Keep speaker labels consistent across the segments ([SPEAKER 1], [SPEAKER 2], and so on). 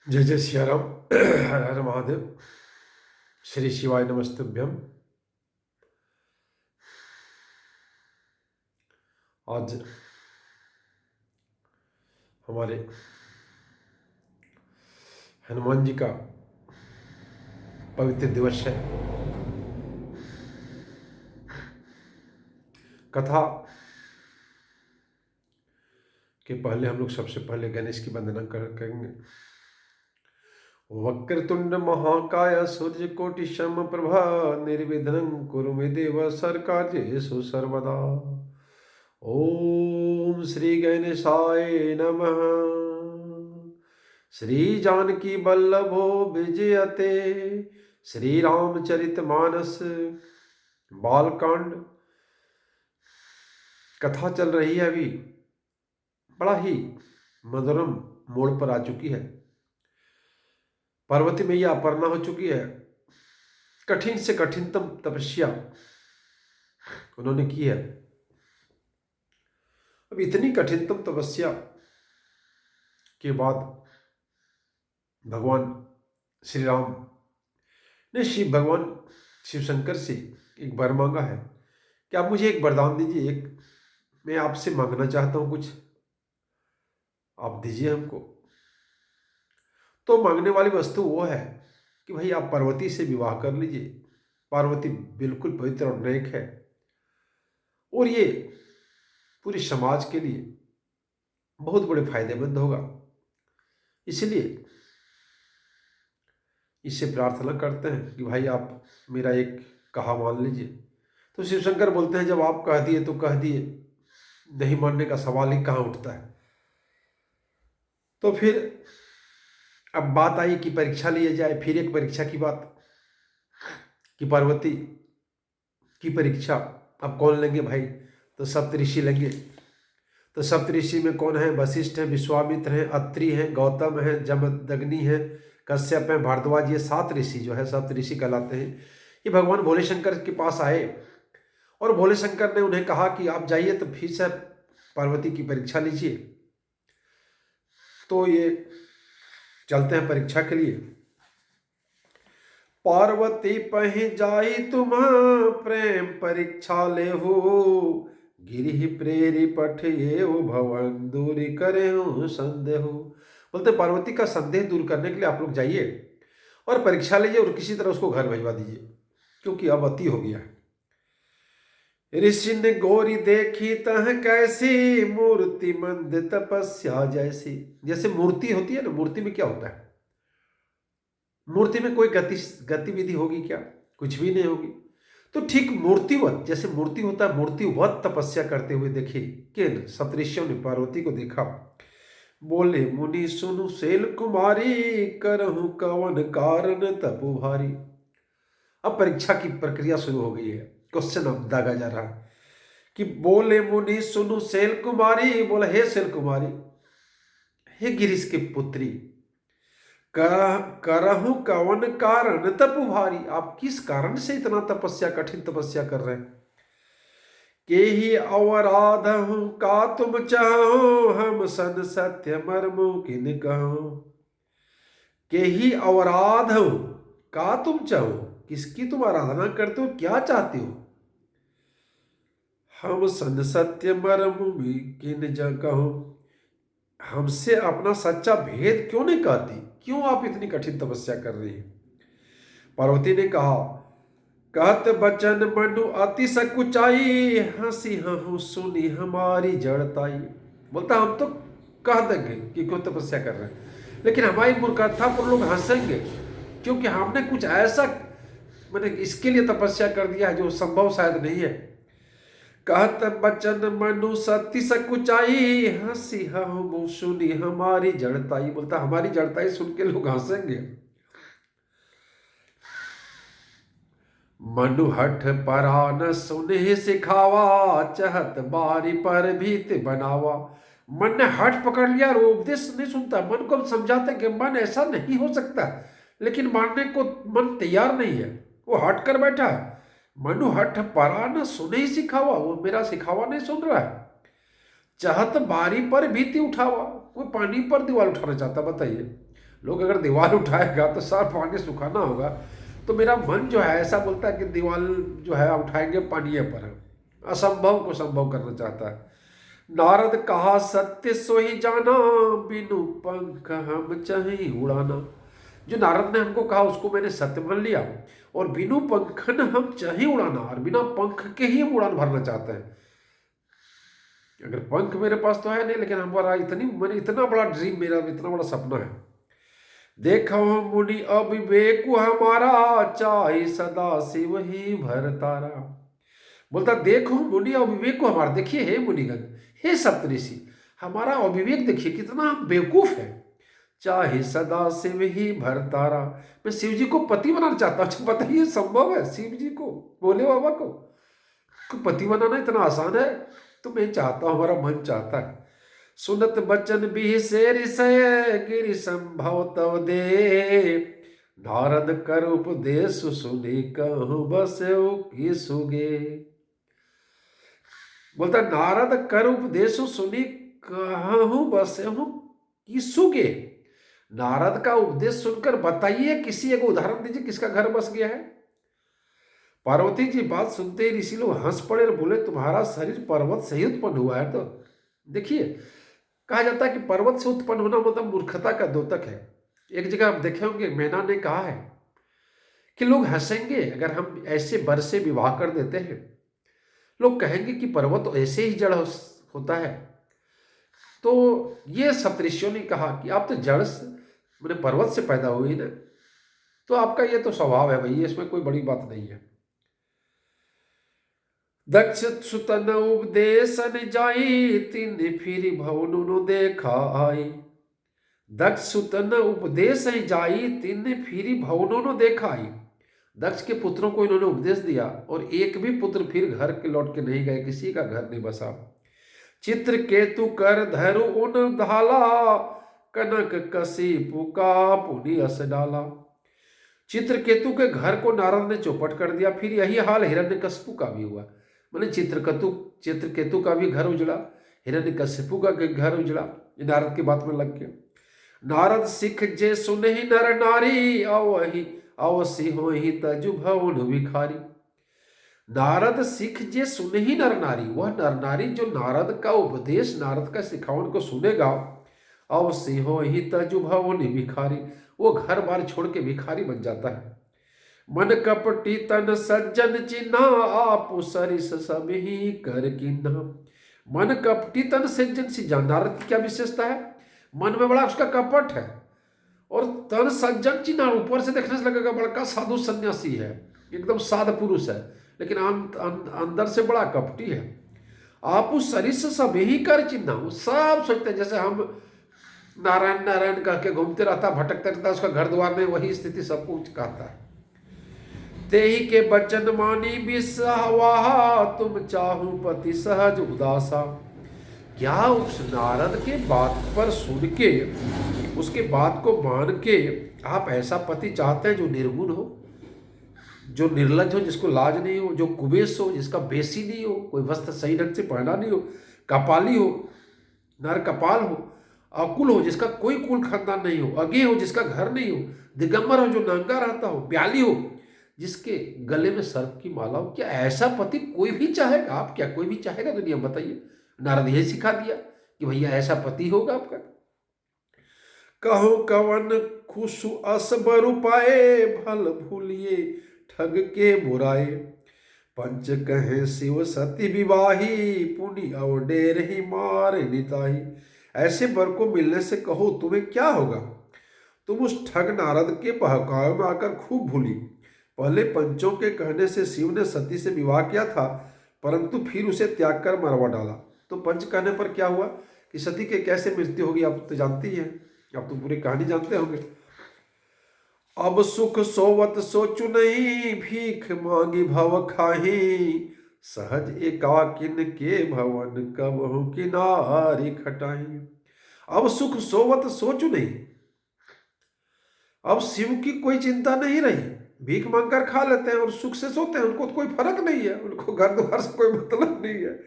[SPEAKER 1] जय जय सिया राम। हर हर महादेव। श्री शिवाय नमस्तुभ्यम। आज हमारे हनुमान जी का पवित्र दिवस है। कथा के पहले हम लोग सबसे पहले गणेश की वंदना करेंगे। वक्रतुंड महाकाय सूर्यकोटि समप्रभा निर्विघ्नं कुरु मे देव सर्वकार्येषु सर्वदा। ओम श्री गणेशाय नमः। श्री जानकी वल्लभो विजयते श्री रामचरित मानस बालकांड कथा चल रही है। अभी बड़ा ही मनोरम मोड़ पर आ चुकी है। पार्वती मैया अपर्णा हो चुकी है। कठिन से कठिनतम तपस्या उन्होंने की है। अब इतनी कठिनतम तपस्या के बाद भगवान श्री राम ने भगवान शिव शंकर से एक वर मांगा है कि आप मुझे एक वरदान दीजिए। मैं आपसे मांगना चाहता हूं कुछ, आप दीजिए हमको। तो मांगने वाली वस्तु वो है कि भाई आप पार्वती से विवाह कर लीजिए। पार्वती बिल्कुल पवित्र और नेक है और ये पूरे समाज के लिए बहुत बड़े फायदेमंद होगा। इसलिए इससे प्रार्थना करते हैं कि भाई आप मेरा एक कहा मान लीजिए। तो शिव शंकर बोलते हैं जब आप कह दिए तो कह दिए, नहीं मानने का सवाल ही कहाँ उठता है। तो फिर अब बात आई कि परीक्षा लिए जाए। फिर एक परीक्षा की बात कि पार्वती की परीक्षा अब कौन लेंगे भाई। तो सप्तऋषि लेंगे। तो सप्तऋषि में कौन है? वशिष्ठ है, विश्वामित्र है, अत्रि है, गौतम है, जमदग्नि है, कश्यप है, भारद्वाज। ये 7 ऋषि जो है सप्तऋषि कहलाते हैं। ये भगवान भोले शंकर के पास आए और भोले शंकर ने उन्हें कहा कि आप जाइए तो फिर से पार्वती की परीक्षा लीजिए। तो ये चलते हैं परीक्षा के लिए। पार्वती पहि जाई तुम प्रेम परीक्षा ले हो गिरि प्रेरी पठिए भवन दूरी करे संदेह। बोलते पार्वती का संदेह दूर करने के लिए आप लोग जाइए और परीक्षा लीजिए और किसी तरह उसको घर भिजवा दीजिए, क्योंकि अब अति हो गया है। ऋषि ने गोरी देखी तह कैसी मूर्ति मंद तपस्या जैसी। जैसे मूर्ति होती है ना, मूर्ति में क्या होता है? मूर्ति में कोई गतिविधि होगी क्या? कुछ भी नहीं होगी। तो ठीक मूर्तिवत, जैसे मूर्ति होता है, मूर्तिवत तपस्या करते हुए देखे किन सप्तऋषियों ने पार्वती को देखा। बोले मुनि सुनु शैल कुमारी करहु कवन कारण तपु भारी। अब परीक्षा की प्रक्रिया शुरू हो गई है। क्वेश्चन अब दागा जा रहा है कि बोले मुनि सुनु शैल कुमारी। बोला हे शैल कुमारी, हे गिरीश के पुत्री, करहु कवन कारण तपु भारी। आप किस कारण से इतना तपस्या, कठिन तपस्या कर रहे हैं? के ही अवराध हूं का तुम चाहो हम सन सत्य मर्मो किन कहो। के ही अवराध हूं का तुम चाहो, किसकी तुम आराधना करते हो, क्या चाहते हो? हम सन सत्य मर्म किन जगहो, हमसे अपना सच्चा भेद क्यों नहीं कहती? क्यों आप इतनी कठिन तपस्या कर रही हैं? पार्वती ने कहा, कहत बचन मनु अति सकुचाई हंसी हूँ सुनी हमारी जड़ताई। बोलता हम तो कह देंगे कि क्यों तपस्या कर रहे हैं, लेकिन हमारी मूर्खता पर लोग हंसेंगे, क्योंकि हमने कुछ ऐसा मैंने इसके लिए तपस्या कर दिया है जो संभव शायद नहीं है। कहत बचन मनु सती सकुचाई हंसी हम सुनी हमारी जड़ताई। बोलता हमारी जड़ताई सुन के लोग हंसेंगे। मनु हठ परान सुने सिखावा चहत बारी पर भीत बनावा। मन ने हठ पकड़ लिया और उपदेश नहीं सुनता। मन को हम समझाते कि मन ऐसा नहीं हो सकता, लेकिन मानने को मन तैयार नहीं है, वो हट कर बैठा है। मनु हठ परान सुने ही सिखावा, वो मेरा सिखावा नहीं सुन रहा है। चाहत बारी पर भीति उठावा, वो पानी पर दीवार उठाना चाहता। बताइए, लोग अगर दीवार उठाएगा तो सारा पानी सुखाना होगा। तो मेरा मन जो है ऐसा बोलता है कि दीवार जो है उठाएंगे पानी पर, असंभव को संभव करना चाहता है। नारद कहा सत्य सोई जाना, बिनु पंख हम चाहे उड़ाना। जो नारद ने हमको कहा उसको मैंने सत्य मान लिया, और बिनु पंखन हम चाहे उड़ाना, और बिना पंख के ही हम उड़ान भरना चाहते हैं। अगर पंख मेरे पास तो है नहीं, लेकिन हमारा मैंने इतना बड़ा ड्रीम, मेरा इतना बड़ा सपना है। देखो मुनि अविवेक हमारा, चाहे सदा शिव ही भर तारा। बोलता देखो मुनि अविवेक को हमारा, देखिए हे मुनिगण, हे सप्तऋषि, हमारा अविवेक देखिए कितना बेवकूफ है। चाहे सदा शिव ही भर तारा, मैं शिव जी को पति बनाना चाहता हूँ। बताइए संभव है शिव जी को, बोले बाबा को पति बनाना इतना आसान है? तो मैं चाहता हूँ, हमारा मन चाहता है। सुनत बचन भी से ऋषय, गिरि संभव तव दे। नारद कर उपदेश सुनी, कहूँ बस की सुगे। बोलता नारद कर उपदेश सुनी, कहूँ बस की सुगे। नारद का उपदेश सुनकर बताइए, किसी एक उदाहरण दीजिए किसका घर बस गया है। पार्वती जी बात सुनते ही ऋषि लोग हंस पड़े और बोले तुम्हारा शरीर पर्वत से ही उत्पन्न हुआ है। तो देखिए, कहा जाता है कि पर्वत से उत्पन्न होना मतलब मूर्खता का द्योतक है। एक जगह आप देखे होंगे, मैना ने कहा है कि लोग हंसेंगे अगर हम ऐसे वर से विवाह कर देते हैं। लोग कहेंगे कि पर्वत ऐसे ही जड़ होता है। तो ये सप्तऋषियों ने कहा कि आप तो जड़ मैंने पर्वत से पैदा हुई ना, तो आपका ये तो स्वभाव है भाई, इसमें कोई बड़ी बात नहीं है। दक्ष सुतन उपदेशन जाई, तीन फिर भवनु देखा आई। दक्ष सुतन उपदेश जाई, तीन फिर भवनु देखा आई। दक्ष के पुत्रों को इन्होंने उपदेश दिया और एक भी पुत्र फिर घर के लौट के नहीं गए, किसी का घर नहीं बसा। चित्र केतु कर धरु उन धाला, कनक कशिपु का पुनि अस डाला। चित्रकेतु के घर को नारद ने चौपट कर दिया। फिर यही हाल हिरण्यकशिपु का भी हुआ। मैंने चित्रकेतु का भी घर उजड़ा, हिरण्यकशिपु का घर उजड़ा। ये नारद की बात में लग गया। नारद सिख जे सुने ही नर नारी, अवसी हो ही तजु भवन भिखारी। नारद सिख जे सुने ही नर नारी, वह नर नारी जो नारद का उपदेश, नारद का सिखावन को सुनेगा, अवसी हो ही तजु भवन भिखारी, वो घर बार छोड़ के भिखारी बन जाता है। मन कपटी तन सज्जन चिन्हा, आप सरिस सब ही कर किन्हा। मन कपटी तन सज्जन सी जान, नारद की क्या विशेषता है? मन में बड़ा उसका कपट है, और तन सज्जन चिन्हा, ऊपर से देखने से लगेगा बड़ा साधु सन्यासी है, एकदम साध पुरुष है, लेकिन अंदर से बड़ा कपटी है। आप उस सरिस सब ही कर चिन्हा, वो सब सोचते हैं जैसे हम नारायण नारायण कह के घूमते रहता, भटकते रहता, उसका घर द्वार में वही स्थिति सब कुछ कहता है। तेही के बचन मानी बिसहवाहा, तुम चाहू पति सहज उदासा। क्या उस नारद के बात पर सुन के, उसके बात को मान के आप ऐसा पति चाहते हैं जो निर्गुण हो, जो निर्लज हो, जिसको लाज नहीं हो, जो कुबेश हो, जिसका बेसी नहीं हो, कोई वस्त्र सही ढंग से पहना नहीं हो, कपाली हो, नर कपाल हो, अकुल हो, जिसका कोई कुल खानदान नहीं हो, अज्ञे हो, जिसका घर नहीं हो, दिगंबर हो, जो नंगा रहता हो, ब्याली हो, जिसके गले में सर्प की माला हो। क्या ऐसा पति कोई भी चाहेगा? आप क्या कोई भी चाहेगा दुनिया में? बताइए। नारद यही सिखा दिया कि भैया ऐसा पति होगा आपका। कहो कवन खुशु अस बरु पाए, भल भूलिए ठग के बुराए। पंच कहे शिव सती विवाही, पुनि अवडेर ही मार निताही। ऐसे वर को मिलने से कहो तुम्हें क्या होगा? तुम उस ठग नारद के बहकावे में आकर खूब भूली। पहले पंचों के कहने से शिव ने सती से विवाह किया था, परंतु फिर उसे त्याग कर मरवा डाला। तो पंच कहने पर क्या हुआ कि सती के कैसे मृत्यु होगी, आप तो जानती हैं, आप तो पूरी कहानी जानते होंगे। अब सुख सोवत सोचु नहीं, भीख मांगी भव खाही। सहज एकाकिन के भवन, कबहु किनारी खटाई। अब सुख सोवत सोचु नहीं, अब शिव की कोई चिंता नहीं रही, भीख मांगकर खा लेते हैं और सुख से सोते हैं, उनको तो कोई फर्क नहीं है, उनको घर द्वार से कोई मतलब नहीं है।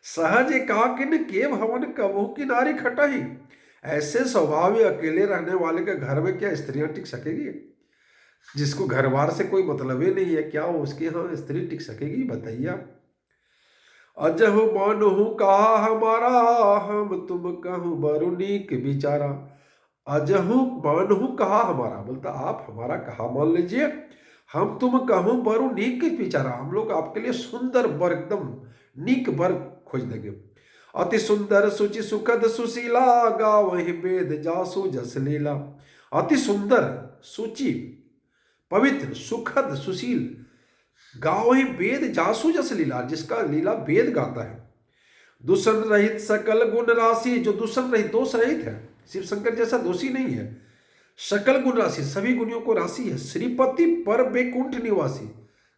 [SPEAKER 1] सहज एकाकिन के भवन, कबहु किनारी खटाई। ऐसे स्वभाव ही अकेले रहने वाले के घर में क्या स्त्रियां टिक सकेगी? जिसको घर बार से कोई मतलब ही नहीं है, क्या वो उसके यहाँ स्त्री टिक सकेगी? बताइए आप। अजहु मानहु कहा हमारा, हम तुम कहूँ बरुनीक बिचारा। अजहु मानहु कहा हमारा, बोलता आप हमारा कहा मान लीजिए, हम तुम कहूँ बरुनीक बिचारा, हम लोग आपके लिए सुंदर वर, एकदम नीक वर खोज देंगे। अति सुंदर सुचि सुखद सुशीला, गावहि वेद जासु जस लीला। अति सुंदर, सुचि, पवित्र, सुखद, सुशील, गावहि वेद जासु जस लीला, जिसका लीला वेद गाता है। दूषण रहित सकल गुण राशि, जो दूषण रहित, दोष रहित है, शिव शंकर जैसा दोषी नहीं है। सकल गुण राशि, सभी गुणों को राशि है। श्रीपति पर बैकुंठ निवासी,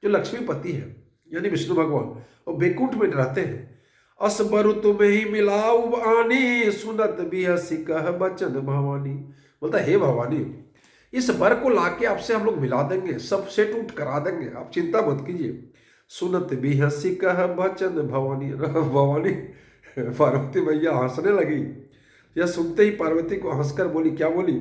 [SPEAKER 1] जो लक्ष्मीपति है यानी विष्णु भगवान, और बैकुंठ में रहते हैं। अस बरु तुम्हें ही मिलाऊ आनी, सुनत बिहसी कह बचन भवानी। बोलता हे भवानी, इस वर को लाके आपसे हम लोग मिला देंगे, सब सेट उठ करा देंगे, आप चिंता मत कीजिए। सुनत बिहसी कह बचन भवानी। भवानी पार्वती मैया हंसने लगी। यह सुनते ही पार्वती को हंसकर बोली, क्या बोली?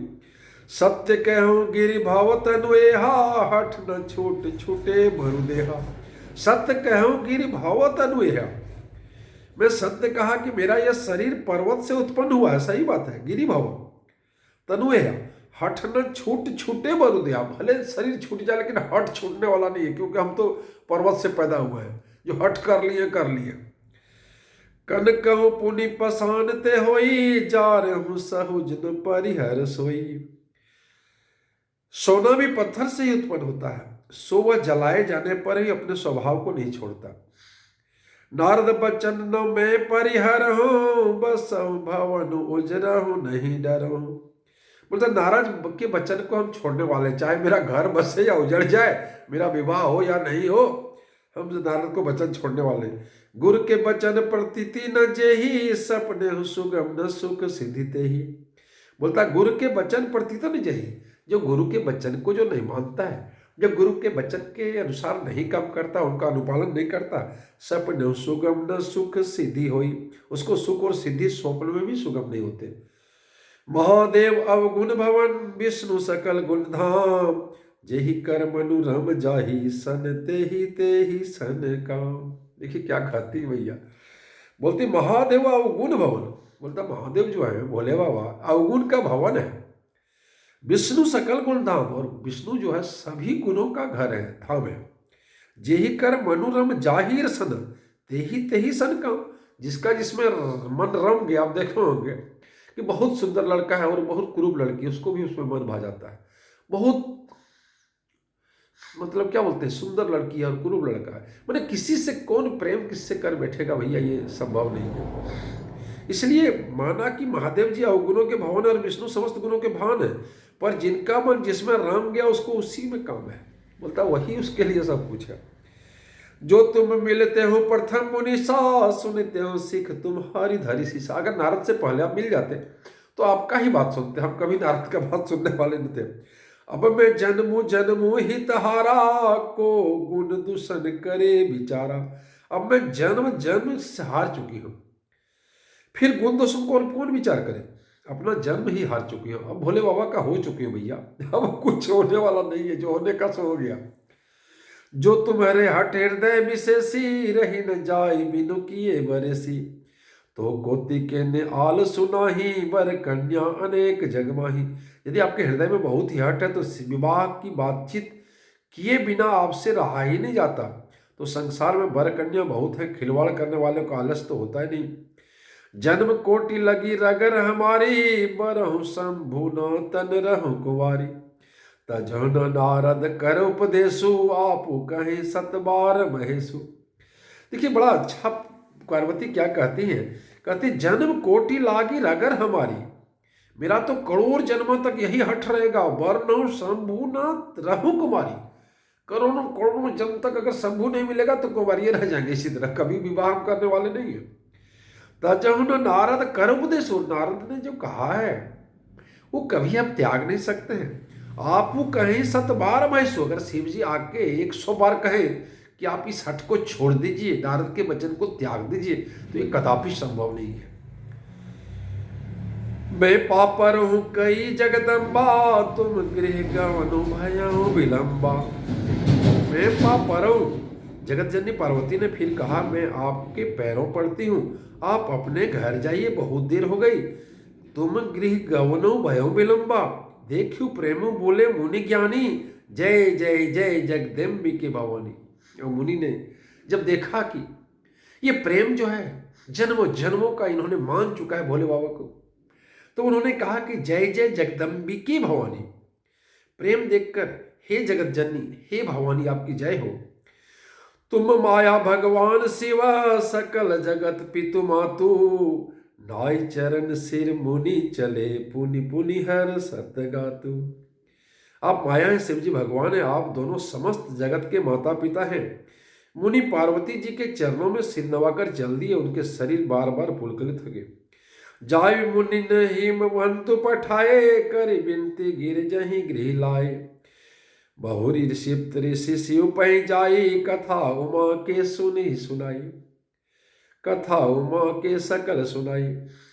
[SPEAKER 1] सत्य कहूँ गिरि भाव तनुहा, हठ न छूट छूटे भरु देहा। सत्य कहूँ गिरि भाव तनुहा, मैं सत्य कहा कि मेरा यह शरीर पर्वत से उत्पन्न हुआ है, सही बात है। गिरि भाव तनुहा, हठ न छूट छूटे भरु देहा, भले शरीर छूट जाए लेकिन हठ छूटने वाला नहीं है, क्योंकि हम तो पर्वत से पैदा हुए हैं। जो हठ कर लिए कर लिए। कन कहूँ पुनि पसानते होई, जा रहूं सहुज न परिहर सोई। सोना भी पत्थर से ही उत्पन्न होता है, सो वह जलाए जाने पर ही अपने स्वभाव को नहीं छोड़ता। नारद बचन न मैं परिहर हूं, बस भवन उजरहूं नहीं डरहूं। बोलता नारद के बचन को हम छोड़ने वाले, चाहे मेरा घर बसे या उजड़ जाए, मेरा विवाह हो या नहीं हो, हम नारद को वचन छोड़ने वाले। गुरु के वचन प्रतीति न जेही, सपने सुगम न सुख सिद्धि तेहि। बोलता गुरु के वचन प्रतीति न जेही, जो गुरु के वचन को जो नहीं मानता है, जब गुरु के वचन के अनुसार नहीं काम करता, उनका अनुपालन नहीं करता, सपने सुगम न सुख सिद्धि होई, उसको सुख और सिद्धि सौंपने में भी सुगम नहीं होते। महादेव अवगुण भवन, विष्णु सकल गुण धाम, जेहि कर मनु रम जाहि सन, तेहि सन काम। देखिए क्या कहती भैया, बोलती महादेव अवगुण भवन। बोलता महादेव जो है भोले बाबा अवगुण का भवन है, विष्णु सकल गुण धाम, और विष्णु जो है सभी गुणों का घर है, धाम है। जेहि कर मनु रम जाहिर सन, तेहि सन काम, जिसका जिसमें मन रम गया। आप देखे होंगे कि बहुत सुंदर लड़का है और बहुत कुरूप लड़की, उसको भी उसमें मन भा जाता है। बहुत मतलब क्या बोलते हैं, सुंदर लड़की है और कुरूप लड़का है, मैंने किसी से कौन प्रेम किससे कर बैठेगा भैया, ये संभव नहीं है। इसलिए माना कि महादेव जी अवगुणों के भवन है और विष्णु समस्त गुणों के भान है, पर जिनका मन जिसमें राम गया उसको उसी में काम है। बोलता वही उसके लिए सब कुछ है। जो तुम मिलते हो प्रथम मुनिसा, सुनते हो सिख तुम्हारी धरी शीशा। अगर नारद से पहले आप मिल जाते तो आपका ही बात सुनते, हम कभी नारद का बात सुनने वाले नहीं थे। अब मैं जन्मू ही तहारा, को गुण दूषण करे बिचारा। अब मैं जन्म से हार चुकी हूँ, फिर गुण दोषों को और कौन विचार करे, अपना जन्म ही हार चुकी हूँ। अब भोले बाबा का हो चुकी हूँ भैया, अब कुछ होने वाला नहीं है, जो होने का सो हो गया। जो तुम्हारे हट हृदय विशेषी, रही न जाय बिनु किए बरेसी। तो कोति के ने आल सुनाही, वर कन्या अनेक जगमाही। यदि आपके हृदय में बहुत ही हट है तो विवाह की बातचीत किए बिना आपसे रहा ही नहीं जाता। तो संसार में वर कन्या बहुत है, खिलवाड़ करने वाले को आलस तो होता ही नहीं। जन्म कोटि लगी रगर हमारी, बरहु शंभु न तन रहु कुवारी। तजन नारद कर उपदेशु, आपु कहे सतबार महेशु। देखिए बड़ा अच्छा पार्वती क्या कहती हैं, कहती जन्म कोटि लागी रगर हमारी, मेरा तो करोड़ जन्मों तक यही हट रहेगा। वर्ण शंभु न रहु कुमारी, करोड़ों करोड़ों जन्म तक अगर शंभु नहीं मिलेगा तो कुमारी रह जाएंगे इसी तरह, कभी विवाह करने वाले नहीं है। तजन नारद कर उपदेशु, नारद ने जो कहा है वो कभी आप त्याग नहीं सकते हैं। आप वो कहें 7 बार महेशु, अगर शिव जी आके 100 बार कहें कि आप इस हट को छोड़ दीजिए, नारद के वचन को त्याग दीजिए, तो ये कदापि संभव नहीं है। मैं पापर हूँ कई जगदम्बा, तुम गृह गवनु भयउ विलंबा। मैं पापर हूँ, जगत जननी पार्वती ने फिर कहा, मैं आपके पैरों पड़ती हूँ, आप अपने घर जाइए, बहुत देर हो गई। तुम गृह गवनो भयो विलंबा, देखियो प्रेमो बोले मुनि ज्ञानी, जय जय जय जगदम्बिके भवानी। और मुनि ने जब देखा कि ये प्रेम जो है जन्मों जन्मों का इन्होंने मान चुका है भोले बाबा को, तो उन्होंने कहा कि जय जय जगदम्बिके भवानी। प्रेम देखकर हे जगत जननी, हे भवानी आपकी जय हो। तुम माया भगवान शिवा, सकल जगत पितु मातु, नाय चरण सिर मुनि चले, पुनि पुनि हर सत गातु। आप माया हैं, शिव जी भगवान है, आप दोनों समस्त जगत के माता पिता हैं। मुनि पार्वती जी के चरणों में सिर नवाकर चल दिए, उनके शरीर बार बार पुलकित हो गए। जाय मुनि हिम वंतु पठाए, कर बिनती गिर जही गृह लाए। बहुरी ऋषिप्त ऋषि शिव पै जाई, कथा उमा के सुनी सुनाई। कथा उमा के सकल सुनाई।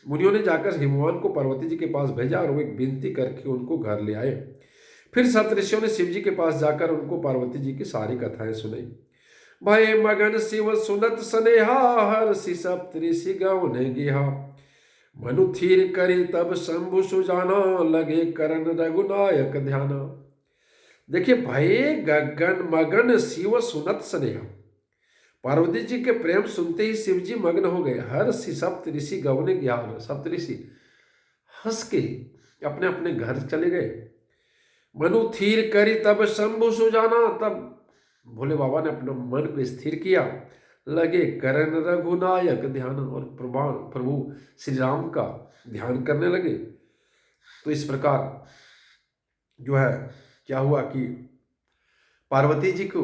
[SPEAKER 1] मुनियों ने जाकर हिमवान को पार्वती जी के पास भेजा और वो एक विनती करके उनको घर ले आए। फिर सप्तऋषियों ने शिव जी के पास जाकर उनको पार्वती जी की सारी कथाएं सुनाई। भय मगन शिव सुनत स्नेहा, हर सि सप्तऋषि गौने गेहा। मनु थीर करी तब शंभु सुजाना, लगे करण रघुनायक ध्याना। देखिए, भय गगन मगन शिव सुनत स्नेहा, पार्वती जी के प्रेम सुनते ही शिव जी मग्न हो गए। हर सि सप्तऋषि गौने ज्ञान, सप्तऋषि हंस के अपने अपने घर चले गए। मनु थीर करी तब शंभु सुजाना, तब भोले बाबा ने अपने मन को स्थिर किया। लगे करण रघुनायक ध्यान, और प्रभु श्री राम का ध्यान करने लगे। तो इस प्रकार जो है क्या हुआ कि पार्वती जी को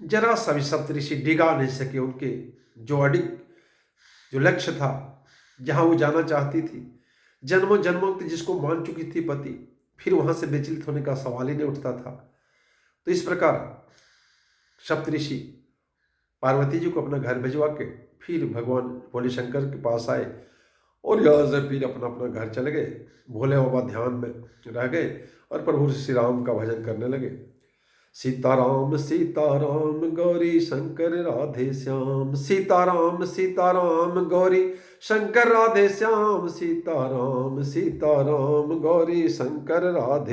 [SPEAKER 1] जरा सा भी सप्तऋषि डिगा नहीं सके। उनके जो अडिग जो लक्ष्य था, जहां वो जाना चाहती थी, जन्मों जन्मों तक जिसको मान चुकी थी पति, फिर वहां से विचलित होने का सवाल ही नहीं उठता था। तो इस प्रकार सप्तऋषि पार्वती जी को अपना घर भिजवा के फिर भगवान भोले शंकर के पास आए और यहाँ से फिर अपना अपना घर चले गए। भोले बाबा ध्यान में रह गए और प्रभु श्री राम का भजन करने लगे। सीताराम सीताराम गौरी शंकर राधे श्याम, सीताराम सीताराम गौरी शंकर राधे श्याम, सीताराम सीताराम गौरी शंकर राधे।